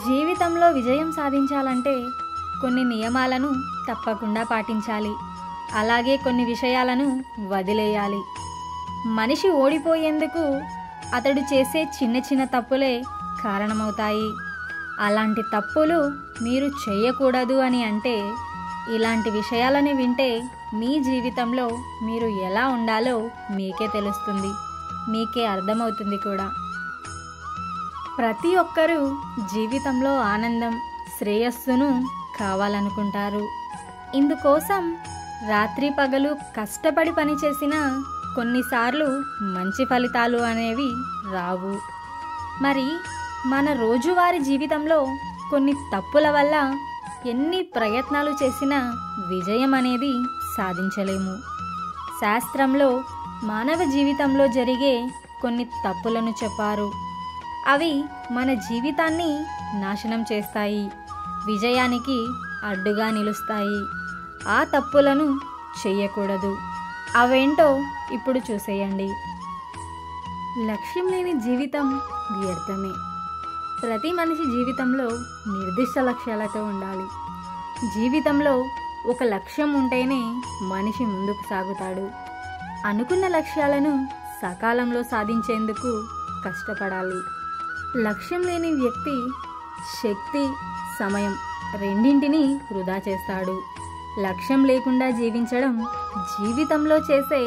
జీవితంలో విజయం సాధించాలంటే కొన్ని నియమాలను తప్పకుండా పాటించాలి. అలాగే కొన్ని విషయాలను వదిలేయాలి. మనిషి ఓడిపోయేందుకు అతడు చేసే చిన్న చిన్న తప్పులే కారణమవుతాయి. అలాంటి తప్పులు మీరు చేయకూడదు అని అంటే ఇలాంటి విషయాలను వింటే మీ జీవితంలో మీరు ఎలా ఉండాలో మీకే తెలుస్తుంది, మీకే అర్థమవుతుంది కూడా. ప్రతి ఒక్కరూ జీవితంలో ఆనందం, శ్రేయస్సును కావాలనుకుంటారు. ఇందుకోసం రాత్రి పగలు కష్టపడి పనిచేసినా కొన్నిసార్లు మంచి ఫలితాలు అనేవి రావు. మరి మన రోజువారీ జీవితంలో కొన్ని తప్పుల వల్ల ఎన్ని ప్రయత్నాలు చేసినా విజయం అనేది సాధించలేము. శాస్త్రంలో మానవ జీవితంలో జరిగే కొన్ని తప్పులను చెప్పారు. అవి మన జీవితాన్ని నాశనం చేస్తాయి, విజయానికి అడ్డుగా నిలుస్తాయి. ఆ తప్పులను చెయ్యకూడదు. అవేంటో ఇప్పుడు చూసేయండి. లక్ష్యం లేని జీవితం వ్యర్థమే. ప్రతి మనిషి జీవితంలో నిర్దిష్ట లక్ష్యాలతో ఉండాలి. జీవితంలో ఒక లక్ష్యం ఉంటేనే మనిషి ముందుకు సాగుతాడు. అనుకున్న లక్ష్యాలను సకాలంలో సాధించేందుకు కష్టపడాలి. లక్ష్యం లేని వ్యక్తి శక్తి, సమయం రెండింటినీ వృధా చేస్తాడు. లక్ష్యం లేకుండా జీవించడం జీవితంలో చేసే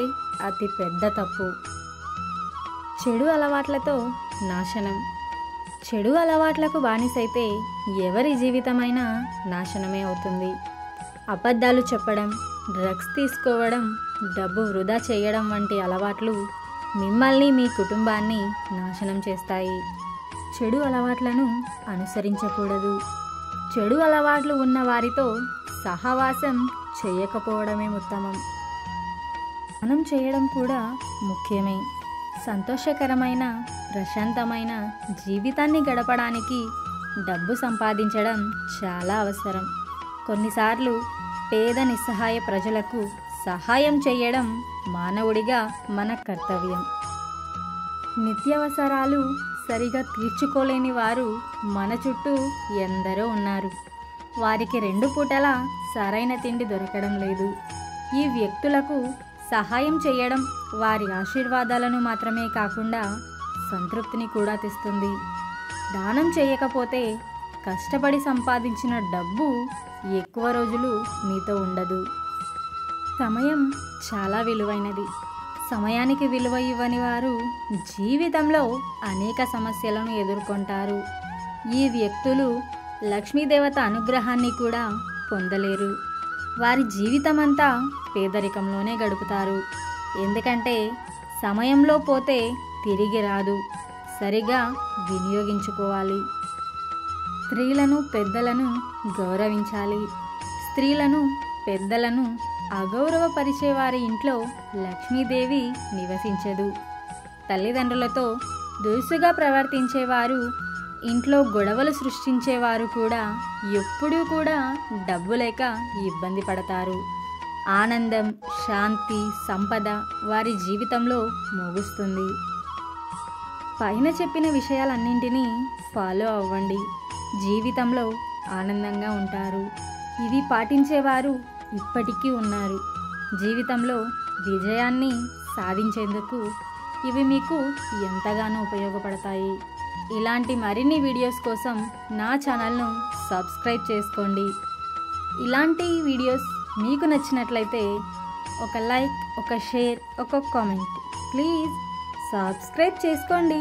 అతి పెద్ద తప్పు. చెడు అలవాట్లతో నాశనం. చెడు అలవాట్లకు బానిసైతే ఎవరి జీవితమైనా నాశనమే అవుతుంది. అబద్ధాలు చెప్పడం, డ్రగ్స్ తీసుకోవడం, డబ్బు వృధా చేయడం వంటి అలవాట్లు మిమ్మల్ని, మీ కుటుంబాన్ని నాశనం చేస్తాయి. చెడు అలవాట్లను అనుసరించకూడదు. చెడు అలవాట్లు ఉన్న వారితో సహవాసం చేయకపోవడమే ఉత్తమం. మనం చేయడం కూడా ముఖ్యమే. సంతోషకరమైన, ప్రశాంతమైన జీవితాన్ని గడపడానికి డబ్బు సంపాదించడం చాలా అవసరం. కొన్నిసార్లు పేద నిస్సహాయ ప్రజలకు సహాయం చేయడం మానవుడిగా మన కర్తవ్యం. నిత్యావసరాలు సరిగా తీర్చుకోలేని వారు మన చుట్టూ ఎందరో ఉన్నారు. వారికి 2 పూటలా సరైన తిండి దొరకడం లేదు. ఈ వ్యక్తులకు సహాయం చేయడం వారి ఆశీర్వాదాలను మాత్రమే కాకుండా సంతృప్తిని కూడా తెస్తుంది. దానం చేయకపోతే కష్టపడి సంపాదించిన డబ్బు ఎక్కువ రోజులు మీతో ఉండదు. సమయం చాలా విలువైనది. సమయానికి విలువ ఇవ్వని వారు జీవితంలో అనేక సమస్యలను ఎదుర్కొంటారు. ఈ వ్యక్తులు లక్ష్మీదేవత అనుగ్రహాన్ని కూడా పొందలేరు. వారి జీవితమంతా పేదరికంలోనే గడుపుతారు. ఎందుకంటే సమయంలో పోతే తిరిగి రాదు. సరిగా వినియోగించుకోవాలి. స్త్రీలను, పెద్దలను గౌరవించాలి. స్త్రీలను, పెద్దలను అగౌరవపరిచే వారి ఇంట్లో లక్ష్మీదేవి నివసించదు. తల్లిదండ్రులతో దురుసుగా ప్రవర్తించేవారు, ఇంట్లో గొడవలు సృష్టించేవారు కూడా ఎప్పుడూ కూడా డబ్బు లేక ఇబ్బంది పడతారు. ఆనందం, శాంతి, సంపద వారి జీవితంలో మోగుస్తుంది. పైన చెప్పిన విషయాలన్నింటినీ ఫాలో అవ్వండి. జీవితంలో ఆనందంగా ఉంటారు. ఇవి పాటించేవారు ఇప్పటికీ ఉన్నారు. జీవితంలో విజయాన్ని సాధించేందుకు ఇవి మీకు ఎంతగానో ఉపయోగపడతాయి. ఇలాంటి మరిన్ని వీడియోస్ కోసం నా ఛానల్ను సబ్స్క్రైబ్ చేసుకోండి. ఇలాంటి వీడియోస్ మీకు నచ్చినట్లయితే ఒక లైక్, ఒక షేర్, ఒక కామెంట్. ప్లీజ్ సబ్స్క్రైబ్ చేసుకోండి.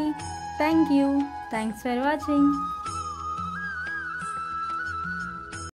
Thanks for watching.